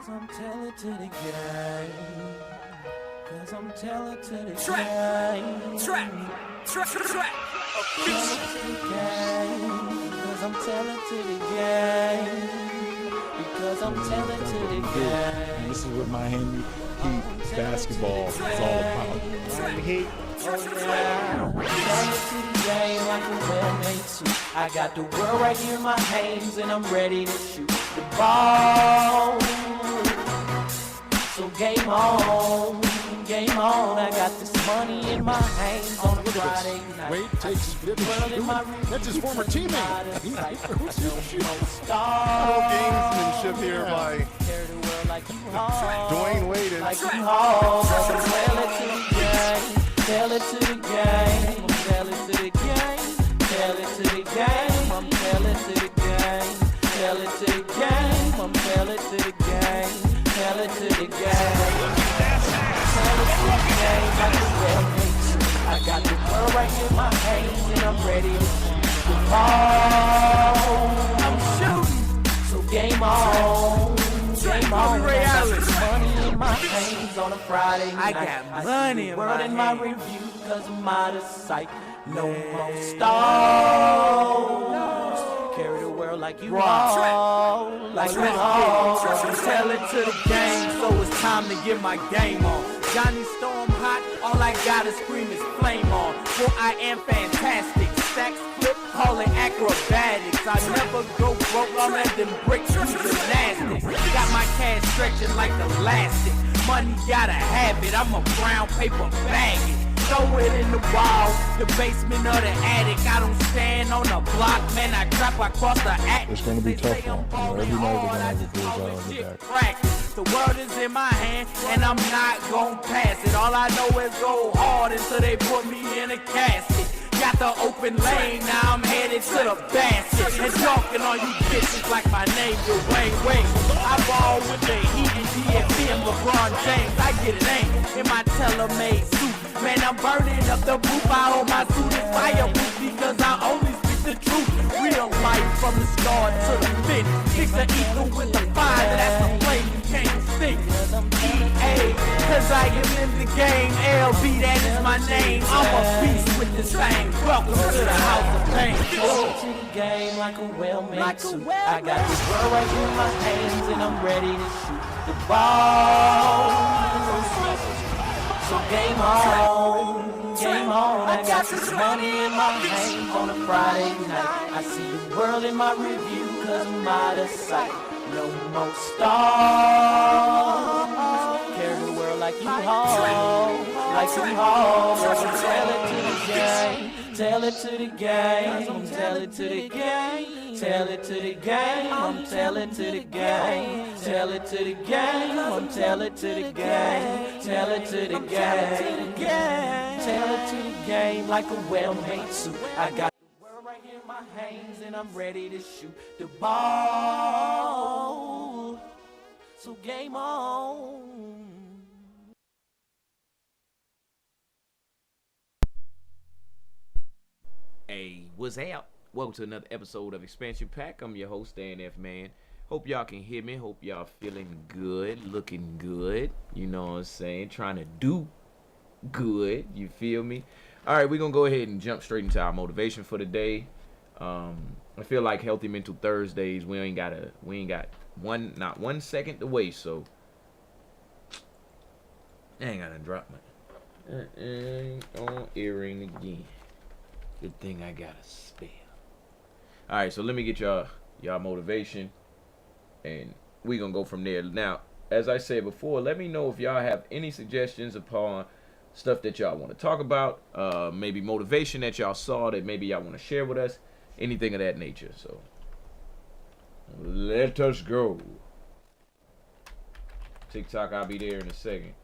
I'm telling to the game. Cause I'm telling to the game. Track. Cause I'm telling to the game. Because I'm telling to the game. This is what Miami Heat basketball is all about. Miami Heat. I got the world right here in my hands and I'm ready to shoot the ball. So game on. I got this money in my hands on a Friday night. Wade takes that's his former teammate. Gamesmanship here by Dwayne Wade. Tell it to the game. Tell it to the game. Tell it to the game. I'm telling to the game. Tell it to the game. I'm telling to the game. Tell it to the game. I got the world right in my hands and I'm ready to shoot the ball. I'm shooting, so game on. Game on. I got this money in my hands on a Friday night. I got money in my in my review cause I'm out of sight. No more stars. Carry the world like you all. Like you all. Tell it to the game, so it's time to get my game on. Johnny Storm hot, all I gotta scream is flame on. For I am fantastic, stacks flip, call it acrobatics. I never go broke, all of them bricks do gymnastics. Got my cash stretching like elastic. Money gotta have it, I'm a brown paper bag it. Throw it in the wall, the basement or the attic. I don't stand on the block, man, I drop across the attic. It's gonna be tough one. Every night we're gonna have a bullseye on the back. The world is in my hand, and I'm not gon' pass it. All I know is go hard until they put me in a casket. Got the open lane, now I'm headed to the basket. And talking on you bitches like my name Dwayne Wade. I ball with the Heat and DFB and LeBron James. I get it ain't in my tailor-made suit. Man, I'm burning up the booth. I hold my suit is fireproof because I only speak the truth. Real life from the start to the finish. Fix the ether with the fire, that's the flame you can't stick. EA, cause I am in the game. LB, that is my name. I'm a beast with the same. Welcome to the house of pain. To the game like a well-made suit. I got this world right here in my hands and I'm ready to shoot the ball. So game on. I got this money in my hands on a Friday night. I see the world in my review cause I'm out of sight. No more stars. Carry the world like you haul. Like you haul. Tell it to the game. Tell it to the game. Tell it to the game. Tell it to the game. I'm telling to the game. Tell it to the game. I'm telling to the game. Tell it to the game. Tell it to the game like a well-made suit. I got the world right here in my hands and I'm ready to shoot the ball. So game on. Hey, what's up? Welcome to another episode of Expansion Pack. I'm your host, Dan F. Man. Hope y'all can hear me. Hope y'all feeling good, looking good. You know what I'm saying? Trying to do good. You feel me? All right, we're going to go ahead and jump straight into our motivation for the day. I feel like Healthy Mental Thursdays, we ain't got not 1 second to waste, so I ain't got to drop my on earring again. Good thing I got a spell. All right, so let me get y'all motivation, and we gonna go from there. Now, as I said before, let me know if y'all have any suggestions upon stuff that y'all want to talk about, maybe motivation that y'all saw that maybe y'all want to share with us, anything of that nature. So let us go. TikTok, I'll be there in a second.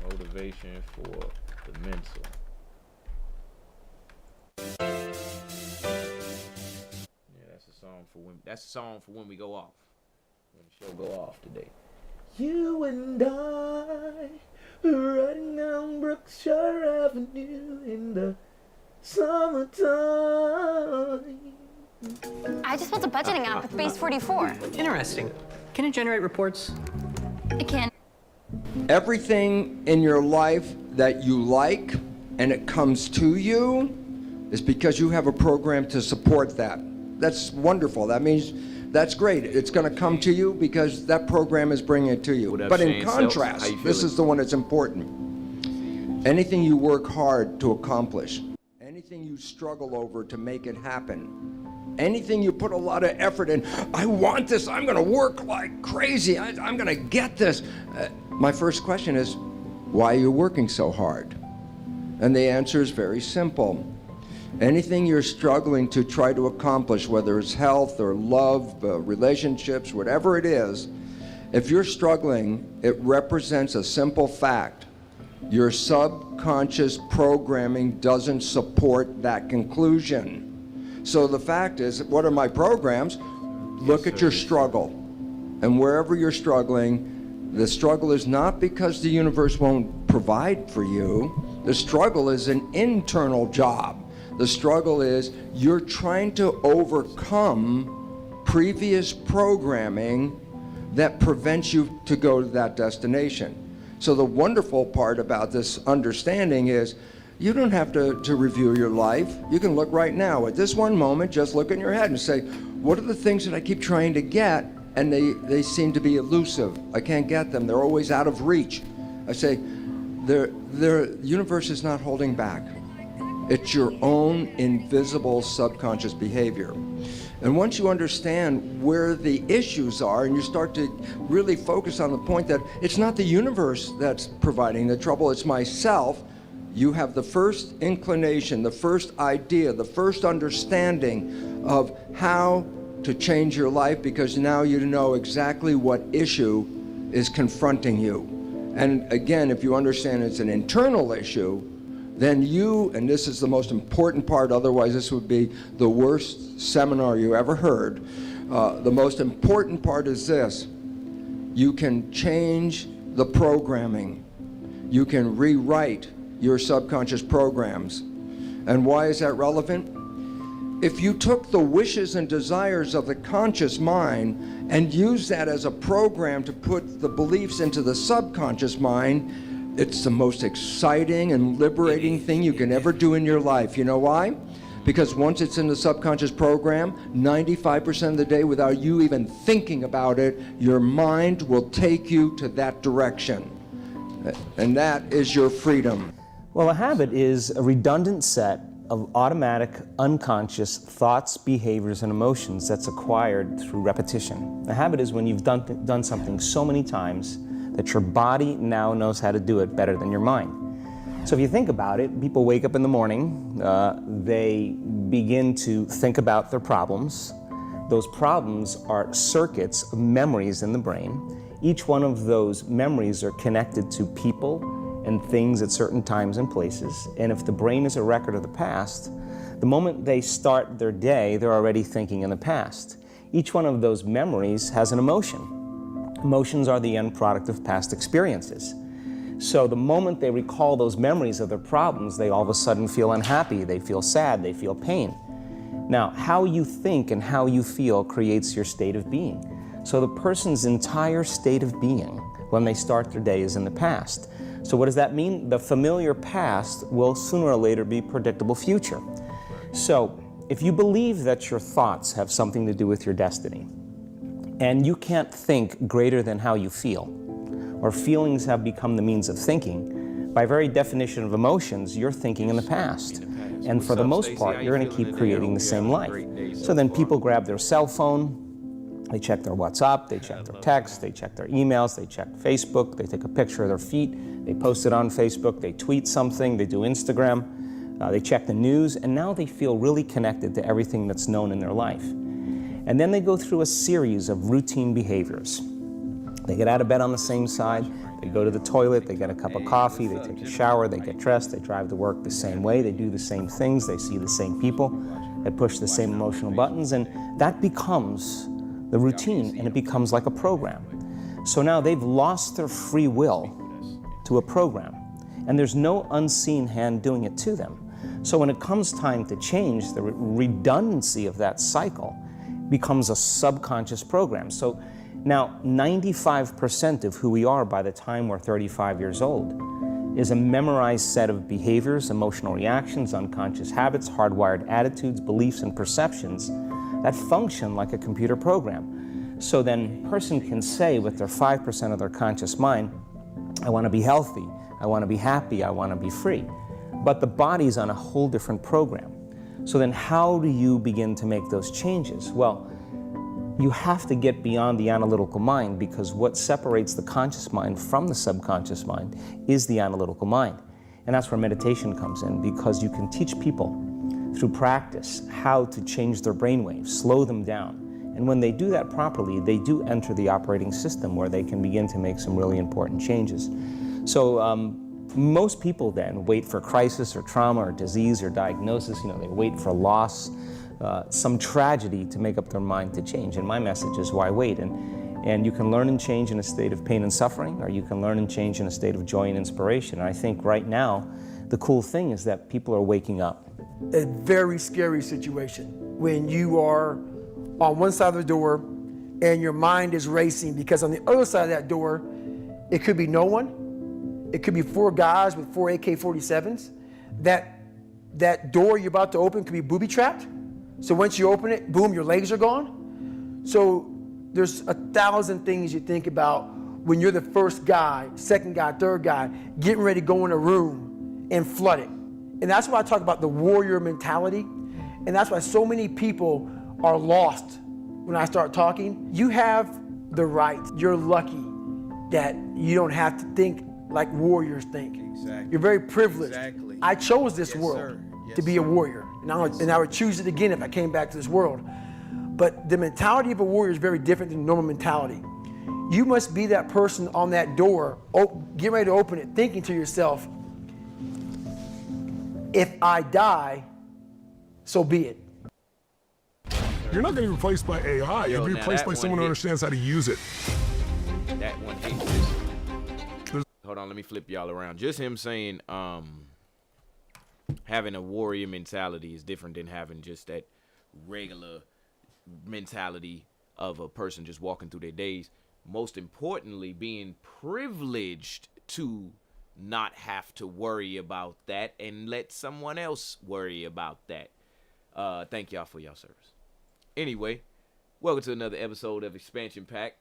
Motivation for the mental. That's a song for when we go off. When the show go off today. You and I riding down Brookshire Avenue in the summertime. I just built a budgeting app with Base 44. Interesting. Can it generate reports? It can. Everything in your life that you like and it comes to you is because you have a program to support that. That's wonderful. That means that's great. It's going to come to you because that program is bringing it to you. But in contrast, this is the one that's important. Anything you work hard to accomplish, anything you struggle over to make it happen, anything you put a lot of effort in, I want this, I'm going to work like crazy, I'm going to get this. My first question is, why are you working so hard? And the answer is very simple. Anything you're struggling to try to accomplish, whether it's health or love, relationships, whatever it is, if you're struggling, it represents a simple fact. Your subconscious programming doesn't support that conclusion. So the fact is, what are my programs? Look at your struggle. And wherever you're struggling, the struggle is not because the universe won't provide for you. The struggle is an internal job. The struggle is you're trying to overcome previous programming that prevents you to go to that destination. So the wonderful part about this understanding is you don't have to review your life. You can look right now. At this one moment, just look in your head and say, what are the things that I keep trying to get and they seem to be elusive? I can't get them. They're always out of reach. I say, the universe is not holding back. It's your own invisible subconscious behavior. And once you understand where the issues are and you start to really focus on the point that it's not the universe that's providing the trouble, it's myself, you have the first inclination, the first idea, the first understanding of how to change your life, because now you know exactly what issue is confronting you. And again, if you understand it's an internal issue, then you, and this is the most important part, otherwise this would be the worst seminar you ever heard. The most important part is this: you can change the programming. You can rewrite your subconscious programs. And why is that relevant? If you took the wishes and desires of the conscious mind and used that as a program to put the beliefs into the subconscious mind, it's the most exciting and liberating thing you can ever do in your life. You know why? Because once it's in the subconscious program, 95% of the day, without you even thinking about it, your mind will take you to that direction. And that is your freedom. Well, a habit is a redundant set of automatic, unconscious thoughts, behaviors, and emotions that's acquired through repetition. A habit is when you've done something so many times that your body now knows how to do it better than your mind. So if you think about it, people wake up in the morning, they begin to think about their problems. Those problems are circuits of memories in the brain. Each one of those memories are connected to people and things at certain times and places. And if the brain is a record of the past, the moment they start their day, they're already thinking in the past. Each one of those memories has an emotion. Emotions are the end product of past experiences. So the moment they recall those memories of their problems, they all of a sudden feel unhappy, they feel sad, they feel pain. Now, how you think and how you feel creates your state of being. So the person's entire state of being when they start their day is in the past. So what does that mean? The familiar past will sooner or later be predictable future. So if you believe that your thoughts have something to do with your destiny, and you can't think greater than how you feel, or feelings have become the means of thinking, by very definition of emotions, you're thinking in the past. And for the most part, you're going to keep creating the same life. So then people grab their cell phone, they check their WhatsApp, they check their texts, they check their emails, they check Facebook, they take a picture of their feet, they post it on Facebook, they tweet something, they do Instagram, they check the news, and now they feel really connected to everything that's known in their life. And then they go through a series of routine behaviors. They get out of bed on the same side, they go to the toilet, they get a cup of coffee, they take a shower, they get dressed, they drive to work the same way, they do the same things, they see the same people, they push the same emotional buttons, and that becomes the routine, and it becomes like a program. So now they've lost their free will to a program, and there's no unseen hand doing it to them. So when it comes time to change, the redundancy of that cycle becomes a subconscious program. So Now, 95% of who we are by the time we're 35 years old is a memorized set of behaviors, emotional reactions, unconscious habits, hardwired attitudes, beliefs, and perceptions that function like a computer program. So then a person can say with their 5% of their conscious mind, I want to be healthy, I want to be happy, I want to be free. But the body's on a whole different program. So then how do you begin to make those changes? Well, you have to get beyond the analytical mind, because what separates the conscious mind from the subconscious mind is the analytical mind. And that's where meditation comes in, because you can teach people through practice how to change their brainwaves, slow them down. And when they do that properly, they do enter the operating system where they can begin to make some really important changes. So most people then wait for crisis or trauma or disease or diagnosis. You know, they wait for loss, some tragedy to make up their mind to change. And my message is, why wait? And you can learn and change in a state of pain and suffering, or you can learn and change in a state of joy and inspiration. And I think right now, the cool thing is that people are waking up. A very scary situation when you are on one side of the door and your mind is racing, because on the other side of that door, it could be no one. It could be 4 guys with 4 AK-47s. That door you're about to open could be booby-trapped. So once you open it, boom, your legs are gone. So there's 1,000 things you think about when you're the first guy, second guy, third guy, getting ready to go in a room and flood it. And that's why I talk about the warrior mentality. And that's why so many people are lost when I start talking. You have the right. You're lucky that you don't have to think like warriors think. Exactly. You're very privileged. Exactly. I chose this Yes, world sir. Yes, to be a sir. warrior. And I would choose it again if I came back to this world. But the mentality of a warrior is very different than normal mentality. You must be that person on that door, get ready to open it, thinking to yourself, if I die, so be it. You're not going to be replaced by AI. Yo, You'll be now replaced that by one someone who hit. understands how to use it. That one hit. Hold on, let me flip y'all around. Just him saying, having a warrior mentality is different than having just that regular mentality of a person just walking through their days. Most importantly, being privileged to not have to worry about that and let someone else worry about that. Thank y'all for y'all service. Anyway, welcome to another episode of Expansion Pack.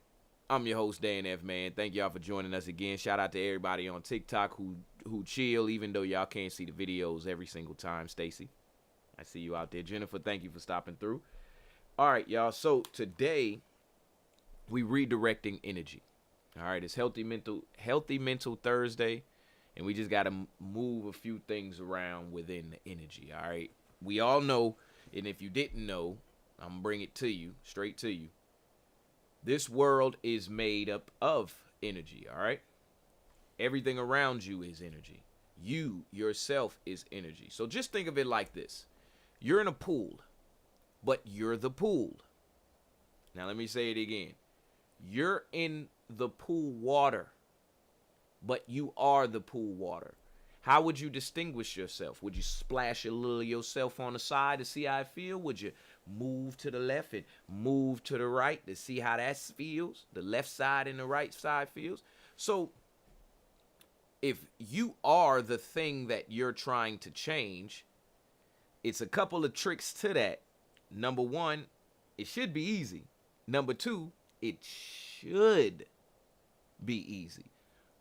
I'm your host, Dan F. Man. Thank y'all for joining us again. Shout out to everybody on TikTok who chill, even though y'all can't see the videos every single time. Stacy, I see you out there. Jennifer, thank you for stopping through. All right, y'all. So today we redirecting energy. All right, it's Healthy Mental Thursday, and we just got to move a few things around within the energy. All right, we all know, and if you didn't know, I'm gonna bring it to you, straight to you. This world is made up of energy, all right? Everything around you is energy. You, yourself, is energy. So just think of it like this. You're in a pool, but you're the pool. Now let me say it again. You're in the pool water, but you are the pool water. How would you distinguish yourself? Would you splash a little of yourself on the side to see how it feels? Would you move to the left and move to the right to see how that feels? The left side and the right side feels? So if you are the thing that you're trying to change, it's a couple of tricks to that. Number one, it should be easy. Number two, it should be easy.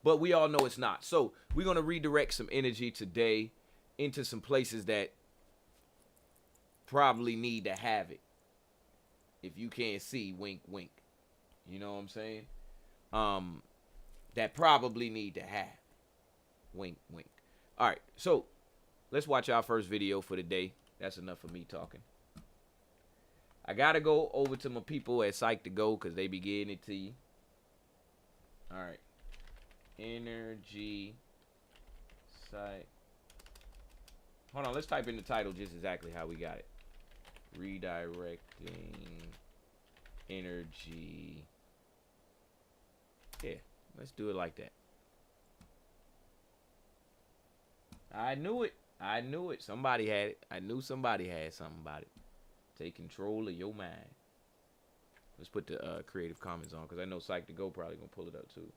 But we all know it's not. So we're going to redirect some energy today into some places that probably need to have it. If you can't see, wink, wink. You know what I'm saying? That probably need to have. Wink, wink. All right, so let's watch our first video for the day. That's enough of me talking. I got to go over to my people at Psych to Go because they be getting it to you. All right. Energy site. Hold on, let's type in the title just exactly how we got it. Redirecting energy. Yeah, let's do it like that. I knew it. I knew it. Somebody had it. I knew somebody had something about it. Take control of your mind. Let's put the Creative Commons on, because I know Psych to Go probably gonna pull it up too.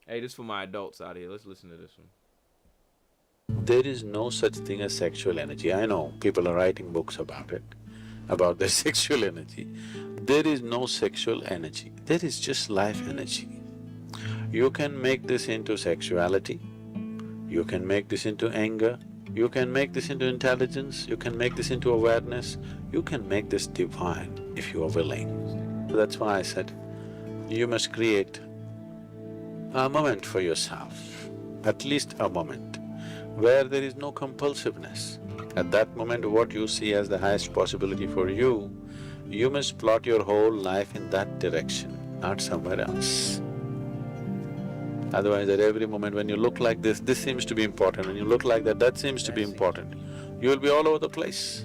Hey, this is for my adults out here. Let's listen to this one. There is no such thing as sexual energy. I know people are writing books about it, about their sexual energy. There is no sexual energy. There is just life energy. You can make this into sexuality, you can make this into anger, you can make this into intelligence, you can make this into awareness, you can make this divine if you are willing. That's why I said, you must create a moment for yourself, at least a moment, where there is no compulsiveness. At that moment, what you see as the highest possibility for you, you must plot your whole life in that direction, not somewhere else. Otherwise, at every moment when you look like this seems to be important, when you look like that seems to be important, you will be all over the place.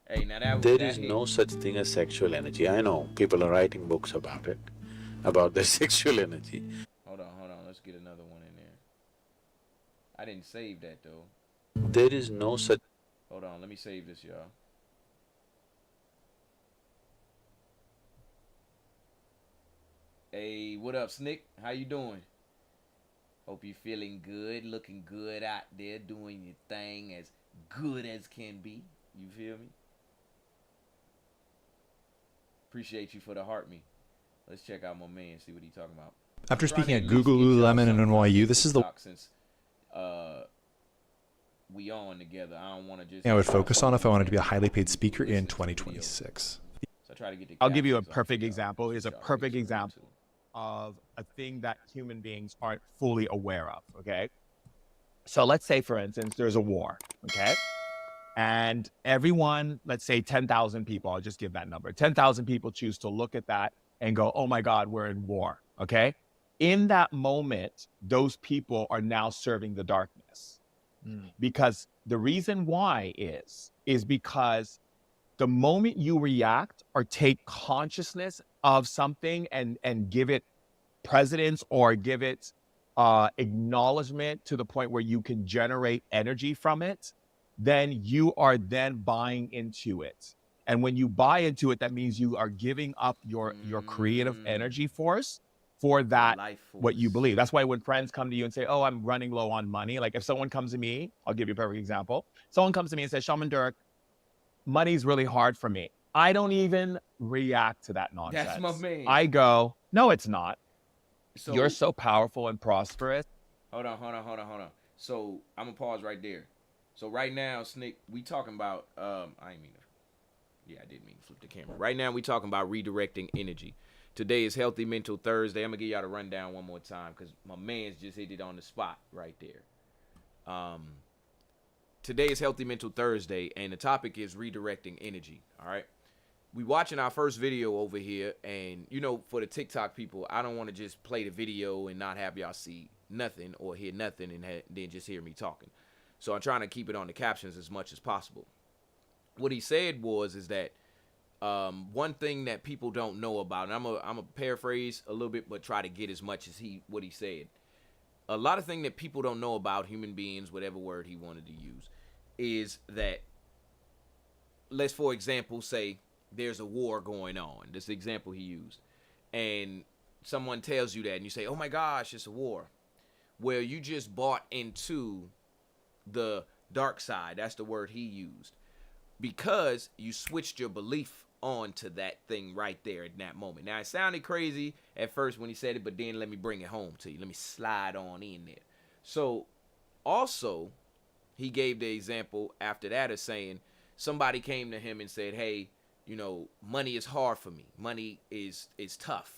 Hey, now that was There is no such thing as sexual energy. I know people are writing books about it, about their sexual energy. Hold on, let's get another one in there. I didn't save that though. There is no such… Hold on, let me save this, y'all. Hey, what up, Snick? How you doing? Hope you feeling good, looking good out there, doing your thing as good as can be. You feel me? Appreciate you for the heart me. Let's check out my man, see what he talking about. After speaking at Google, Lululemon, and NYU, this is the since we on together. I don't want to just… thing I would focus on if I wanted to be a highly paid speaker in 2026. So I try to get the I'll give you a captions off perfect y'all. example. Here's a perfect example of a thing that human beings aren't fully aware of, okay? So let's say, for instance, there's a war, okay? And everyone, let's say 10,000 people, I'll just give that number, 10,000 people choose to look at that and go, oh my God, we're in war, okay? In that moment, those people are now serving the darkness. Because the reason why is because the moment you react or take consciousness of something and give it precedence or give it acknowledgement to the point where you can generate energy from it, then you are then buying into it. And when you buy into it, that means you are giving up your creative energy force for that, what you believe. That's why when friends come to you and say, oh, I'm running low on money, like if someone comes to me, I'll give you a perfect example. Someone comes to me and says, Shaman Durek, money's really hard for me. I don't even react to that nonsense. That's my man. I go, no, it's not. So, you're so powerful and prosperous. Hold on. So I'm gonna pause right there. So right now, Snick, we talking about I didn't mean to flip the camera. Right now we talking about redirecting energy. Today is Healthy Mental Thursday. I'm gonna give y'all the rundown one more time because my man's just hit it on the spot right there. Today is Healthy Mental Thursday, and the topic is redirecting energy. All right. We watching our first video over here, and you know, for the TikTok people, I don't want to just play the video and not have y'all see nothing or hear nothing and then just hear me talking. So I'm trying to keep it on the captions as much as possible. What he said is that one thing that people don't know about, and I'm a paraphrase a little bit, but try to get as much as what he said. A lot of things that people don't know about human beings, whatever word he wanted to use, is that, let's for example say there's a war going on. This is the example he used. And someone tells you that and you say, oh my gosh, it's a war. Well, you just bought into the dark side. That's the word he used. Because you switched your belief on to that thing right there at that moment. Now, it sounded crazy at first when he said it, but then let me bring it home to you. Let me slide on in there. So, also, he gave the example after that of saying somebody came to him and said, hey, you know, money is hard for me. Money is tough.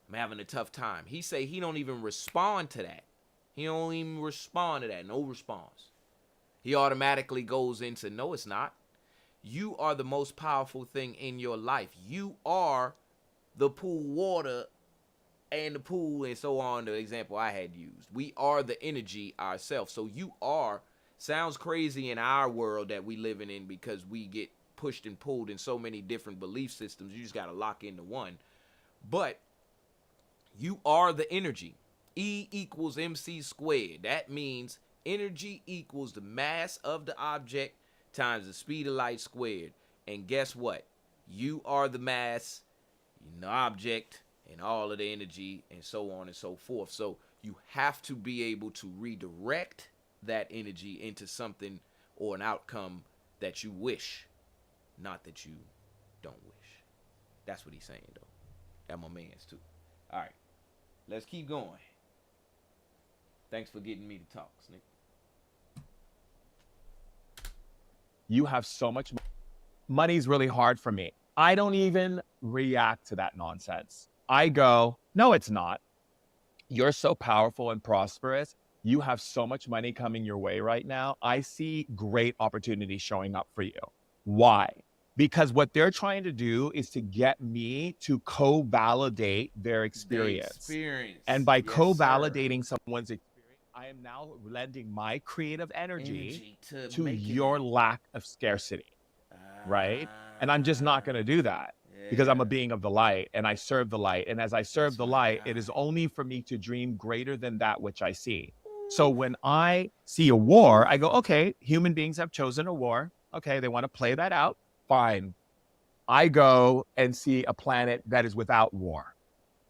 I'm having a tough time. He say he don't even respond to that. He don't even respond to that. No response. He automatically goes into, no, it's not. You are the most powerful thing in your life. You are the pool water and the pool and so on, the example I had used. We are the energy ourselves. So you are, sounds crazy in our world that we living in because we get pushed and pulled in so many different belief systems. You just got to lock into one. But you are the energy. E equals MC squared. That means energy equals the mass of the object times the speed of light squared. And guess what? You are the mass, the object, and all of the energy, and so on and so forth. So you have to be able to redirect that energy into something or an outcome that you wish, not that you don't wish. That's what he's saying, though. That my man's too. All right, let's keep going. Thanks for getting me to talk, Snick. You have so much money's really hard for me. I don't even react to that nonsense. I go, no, it's not. You're so powerful and prosperous. You have so much money coming your way right now. I see great opportunities showing up for you. Why? Because what they're trying to do is to get me to co-validate their experience. And by co-validating someone's experience, I am now lending my creative energy to your lack of scarcity, right? And I'm just not going to do that because I'm a being of the light and I serve the light. And as I serve the light, it is only for me to dream greater than that which I see. So when I see a war, I go, okay, human beings have chosen a war. Okay, they want to play that out. Fine. I go and see a planet that is without war.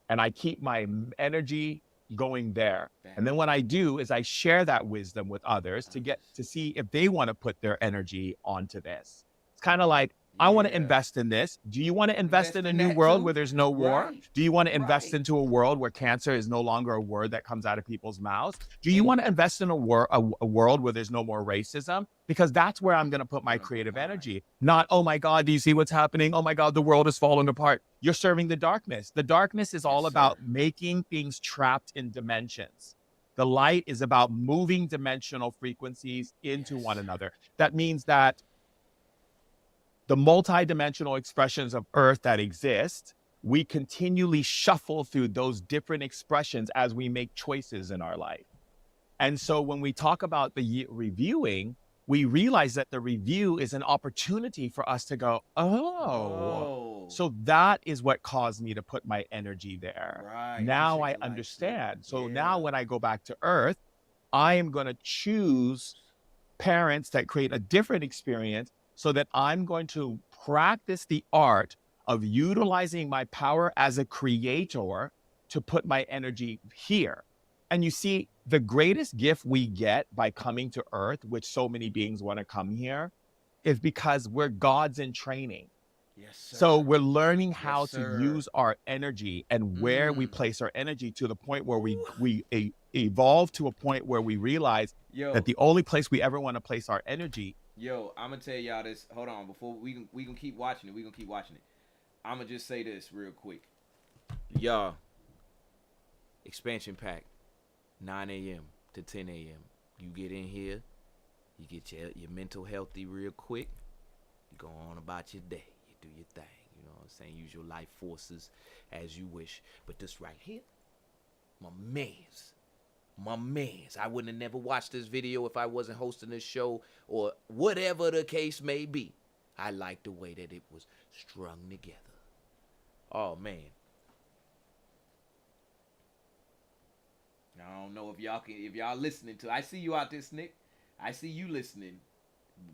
And I keep my energy going there. And then what I do is I share that wisdom with others to get to see if they want to put their energy onto this. It's kind of like, I want to invest in this. Do you want to invest in a new world where there's no war? Do you want to invest into a world where cancer is no longer a word that comes out of people's mouths? Do you want to invest in a world where there's no more racism? Because that's where I'm going to put my creative energy. Not, oh my God, do you see what's happening? Oh my God, the world is falling apart. You're serving the darkness. The darkness is all about making things trapped in dimensions. The light is about moving dimensional frequencies into one another. That means that the multidimensional expressions of Earth that exist, we continually shuffle through those different expressions as we make choices in our life. And so when we talk about the reviewing, we realize that the review is an opportunity for us to go, oh. So that is what caused me to put my energy there. Now I understand. So now when I go back to Earth, I am going to choose parents that create a different experience so that I'm going to practice the art of utilizing my power as a creator to put my energy here. And you see, the greatest gift we get by coming to Earth, which so many beings want to come here, is because we're gods in training. Yes, sir. So we're learning how to use our energy and where we place our energy to the point where we evolve to a point where we realize that the only place we ever want to place our energy. Yo, I'm going to tell y'all this. Hold on. Before we can keep watching it. I'm going to just say this real quick. Y'all, expansion pack, 9 a.m. to 10 a.m. You get in here. You get your mental healthy real quick. You go on about your day. You do your thing. You know what I'm saying? Use your life forces as you wish. But this right here, my mans. I wouldn't have never watched this video if I wasn't hosting this show or whatever the case may be. I like the way that it was strung together. Oh, man. I don't know if y'all listening to. I see you out there, Snick. I see you listening.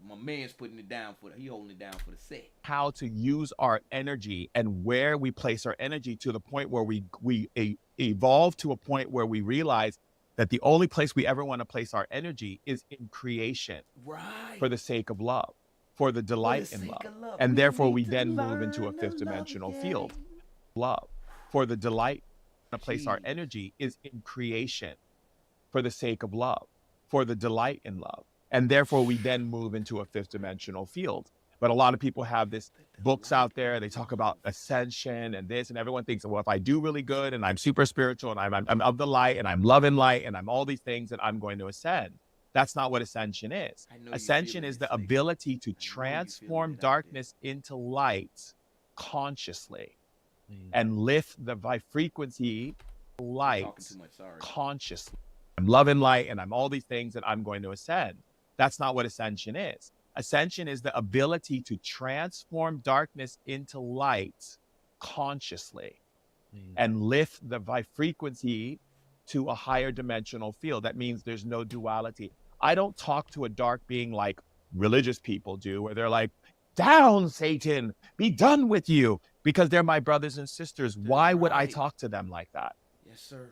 My man's putting it down he holding it down for the set. How to use our energy and where we place our energy to the point where we evolve to a point where we realize that the only place we ever want to place our energy is in creation. Right. For the sake of love, for the delight in love. And therefore we then move into a fifth dimensional field. Love. For the delight to place our energy is in creation for the sake of love, for the delight in love. And therefore we then move into a fifth dimensional field. But a lot of people have this books out there. They talk about ascension and this, and everyone thinks, well, if I do really good and I'm super spiritual and I'm of the light and I'm loving light and I'm all these things, that I'm going to ascend. That's not what ascension is. Ascension is the ability to transform darkness into light consciously and lift the frequency light consciously. I'm loving light and I'm all these things, and I'm going to ascend. That's not what ascension is. Ascension is the ability to transform darkness into light consciously and lift the frequency to a higher dimensional field. That means there's no duality. I don't talk to a dark being like, religious people do, where they're like, down, Satan, be done with you, because they're my brothers and sisters. Why would I talk to them like that? Yes, sir.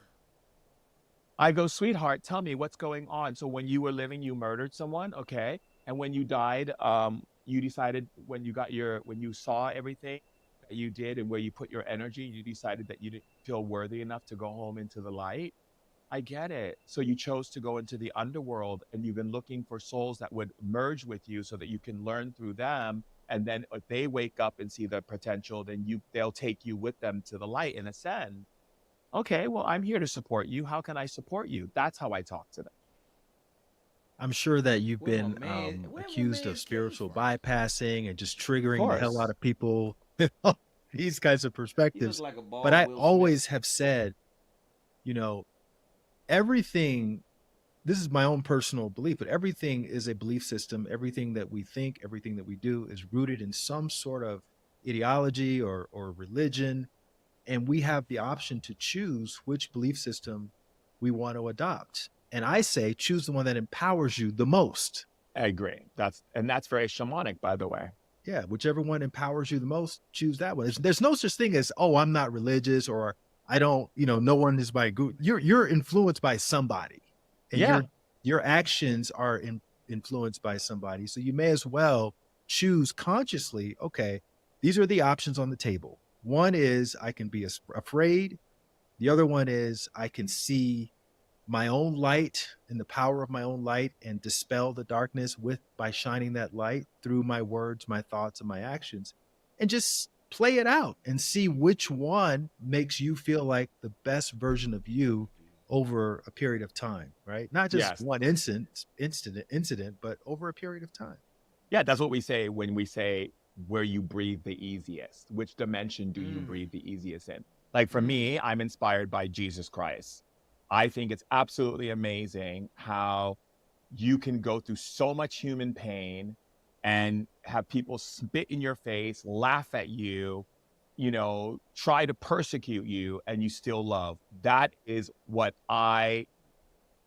I go, sweetheart, tell me what's going on. So when you were living, you murdered someone, okay? And when you died, you decided when you saw everything that you did and where you put your energy, you decided that you didn't feel worthy enough to go home into the light. I get it. So you chose to go into the underworld, and you've been looking for souls that would merge with you so that you can learn through them. And then if they wake up and see the potential, then they'll take you with them to the light and ascend. Okay, well, I'm here to support you. How can I support you? That's how I talk to them. I'm sure that you've been accused of spiritual bypassing and just triggering the hell out of people. These kinds of perspectives. like a bald But I Will always have said, you know, everything, this is my own personal belief, but everything is a belief system. Everything that we think, everything that we do is rooted in some sort of ideology or religion. And we have the option to choose which belief system we want to adopt. And I say, choose the one that empowers you the most. I agree. That's very shamanic, by the way. Yeah, whichever one empowers you the most, choose that one. There's no such thing as, oh, I'm not religious, or I don't, no one is my guru. You're influenced by somebody. And your actions are influenced by somebody. So you may as well choose consciously, okay, these are the options on the table. One is I can be afraid. The other one is I can see my own light and the power of my own light and dispel the darkness by shining that light through my words, my thoughts, and my actions, and just play it out and see which one makes you feel like the best version of you over a period of time, right? Not just one incident, but over a period of time. Yeah, that's what we say when we say where you breathe the easiest. Which dimension do you breathe the easiest in? Like for me, I'm inspired by Jesus Christ. I think it's absolutely amazing how you can go through so much human pain and have people spit in your face, laugh at you, try to persecute you, and you still love. That is what I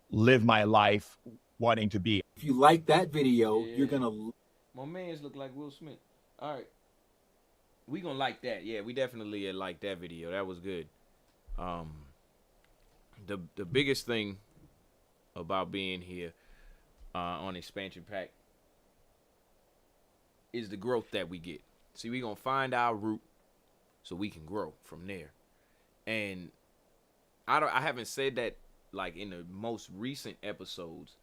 live my life wanting to be. If you like that video, you're gonna. My man's look like Will Smith. All right, we gonna like that. Yeah, we definitely like that video. That was good. The biggest thing about being here on Expansion Pack is the growth that we get. See, we gonna find our root so we can grow from there. And I haven't said that like in the most recent episodes,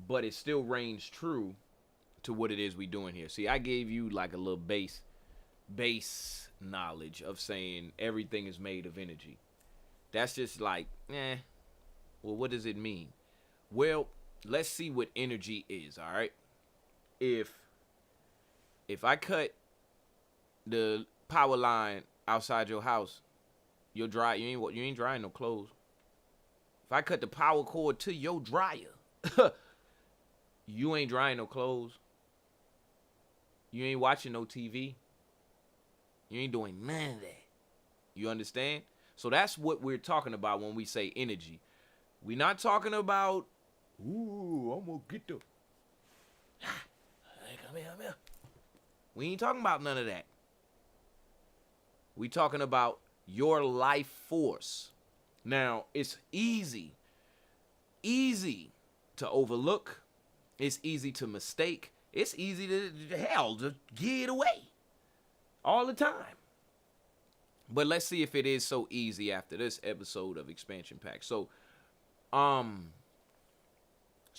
but it still reigns true to what it is we doing here. See, I gave you like a little base knowledge of saying everything is made of energy. That's just like, well, what does it mean? Well, let's see what energy is, all right? If I cut the power line outside your house, you ain't drying no clothes. If I cut the power cord to your dryer, you ain't drying no clothes. You ain't watching no TV. You ain't doing none of that. You understand? So that's what we're talking about when we say energy. We're not talking about, ooh, I'm gonna get the. Come here. We ain't talking about none of that. We talking about your life force. Now, it's easy to overlook. It's easy to mistake. It's easy to get away all the time. But let's see if it is so easy after this episode of Expansion Pack. So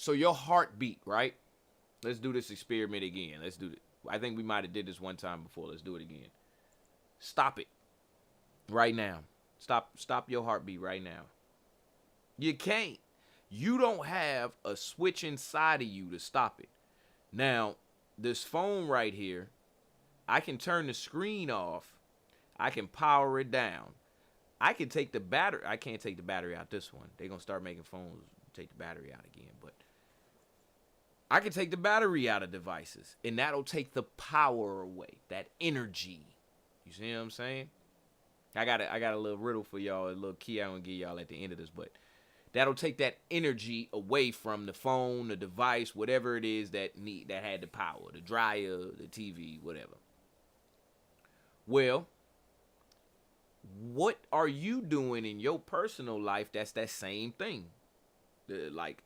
your heartbeat, right? Let's do this experiment again. Let's do it. I think we might have did this one time before. Let's do it again. Stop it right now. Stop your heartbeat right now. You can't. You don't have a switch inside of you to stop it. Now, this phone right here, I can turn the screen off. I can power it down. I can take the battery. I can't take the battery out this one. They're going to start making phones take the battery out again. But I can take the battery out of devices, and that'll take the power away, that energy. You see what I'm saying? I got a little riddle for y'all, a little key I'm going to give y'all at the end of this. But that'll take that energy away from the phone, the device, whatever it is that had the power, the dryer, the TV, whatever. Well, what are you doing in your personal life that's that same thing? Like,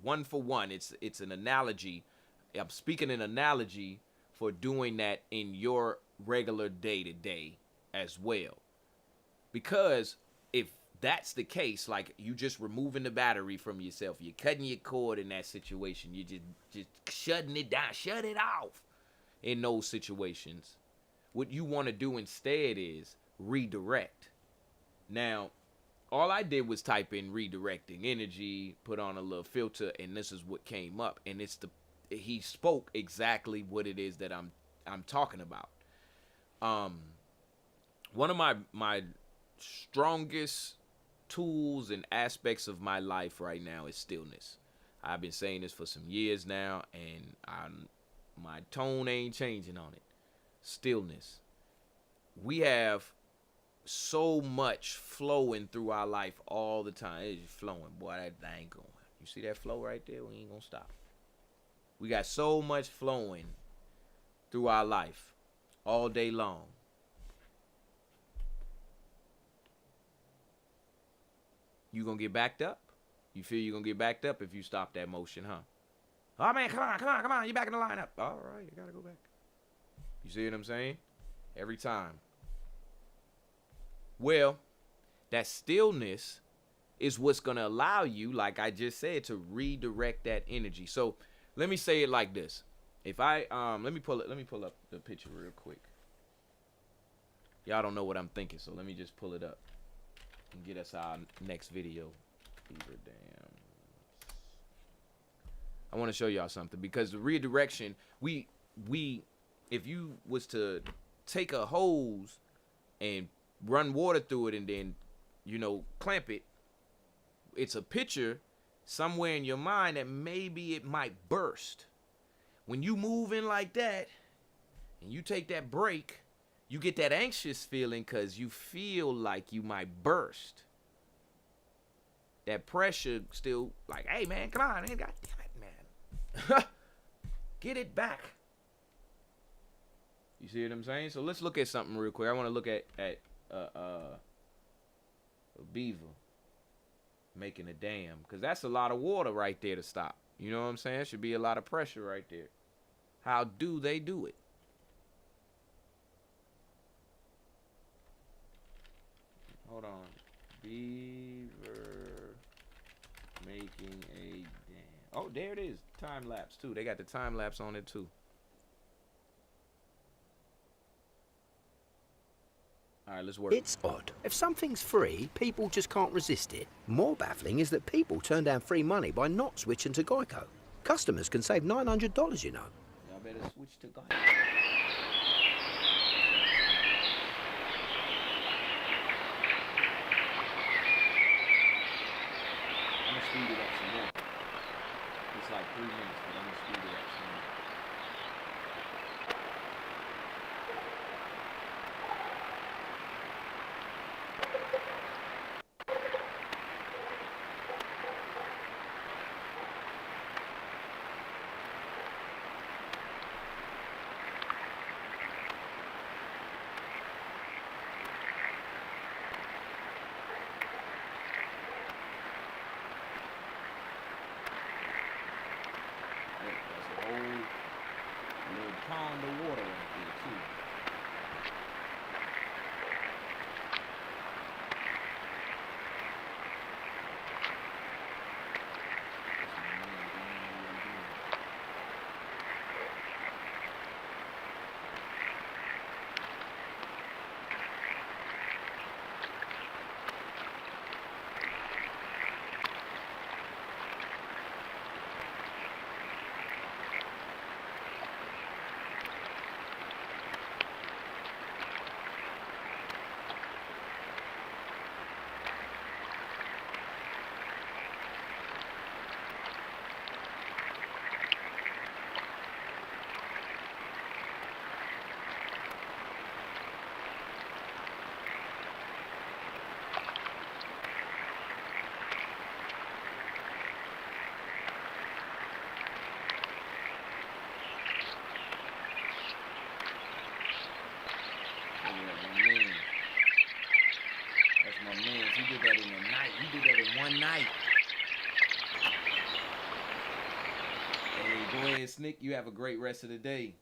one for one, it's an analogy. I'm speaking an analogy for doing that in your regular day-to-day as well. Because if that's the case, like, you just removing the battery from yourself, you're cutting your cord in that situation, you just shutting it down, shut it off in those situations. What you want to do instead is redirect. Now, all I did was type in redirecting energy, put on a little filter, and this is what came up. And he spoke exactly what it is that I'm talking about. One of my strongest tools and aspects of my life right now is stillness. I've been saying this for some years now, and my tone ain't changing on it. Stillness. We have so much flowing through our life all the time. It's just flowing. Boy, that thing going. You see that flow right there? We ain't gonna stop. We got so much flowing through our life all day long. You gonna get backed up? You feel you gonna get backed up if you stop that motion, huh? Oh man, come on, you back in the lineup. All right, you gotta go back. You see what I'm saying? Every time. Well, that stillness is what's gonna allow you, like I just said, to redirect that energy. So let me say it like this. If I let me pull up the picture real quick. Y'all don't know what I'm thinking, so let me just pull it up and get us our next video. Beaver Dam. I want to show y'all something, because the redirection, we if you was to take a hose and run water through it and then, clamp it, it's a picture somewhere in your mind that maybe it might burst. When you move in like that and you take that break, you get that anxious feeling because you feel like you might burst. That pressure still like, hey man, come on, man, God damn it, man. Get it back. You see what I'm saying? So let's look at something real quick. I want to look at a beaver making a dam, because that's a lot of water right there to stop. You know what I'm saying? Should be a lot of pressure right there. How do they do it? Hold on. Beaver making a dam. Oh, there it is. Time lapse too. They got the time lapse on it too. All right, let's work. It's odd. If something's free, people just can't resist it. More baffling is that people turn down free money by not switching to Geico. Customers can save $900, you know. Y'all better switch to Geico. I'm gonna speed it up some more. It's like 3 minutes, but I'm gonna speed it up some more. Pond of water right there too. Go ahead, Snick. You have a great rest of the day.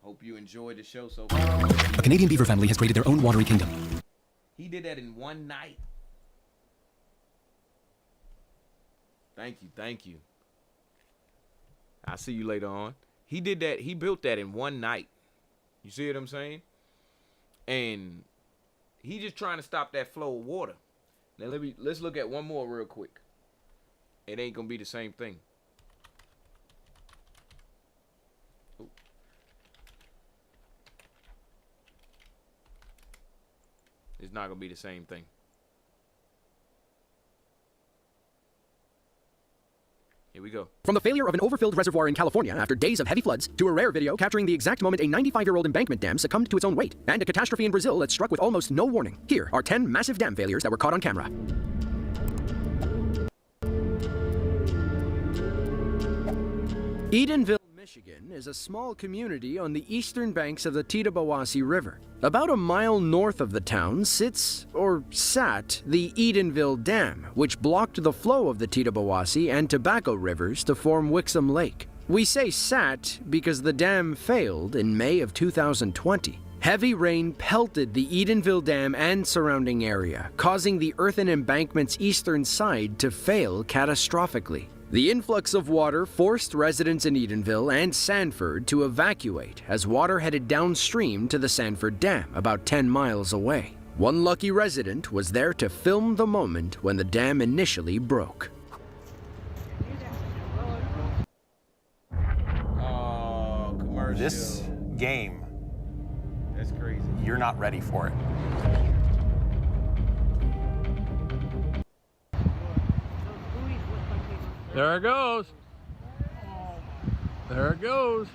Hope you enjoyed the show so far. A Canadian beaver family has created their own watery kingdom. He did that in one night. Thank you, thank you. I'll see you later on. He did that. He built that in one night. You see what I'm saying? And he just trying to stop that flow of water. Now let's look at one more real quick. It ain't gonna be the same thing. Ooh. It's not gonna be the same thing. Here we go. From the failure of an overfilled reservoir in California after days of heavy floods, to a rare video capturing the exact moment a 95-year-old embankment dam succumbed to its own weight, and a catastrophe in Brazil that struck with almost no warning. Here are 10 massive dam failures that were caught on camera. Edenville, Michigan is a small community on the eastern banks of the Tittabawassee River. About a mile north of the town sits, or sat, the Edenville Dam, which blocked the flow of the Tittabawassee and Tobacco rivers to form Wixom Lake. We say sat because the dam failed in May of 2020. Heavy rain pelted the Edenville Dam and surrounding area, causing the earthen embankment's eastern side to fail catastrophically. The influx of water forced residents in Edenville and Sanford to evacuate as water headed downstream to the Sanford Dam, about 10 miles away. One lucky resident was there to film the moment when the dam initially broke. Oh, commercial. This game, that's crazy. You're not ready for it. There it goes. There it goes.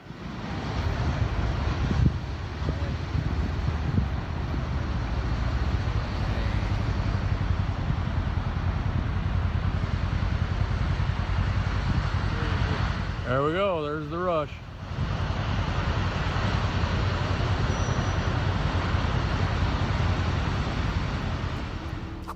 There we go. There's the rush.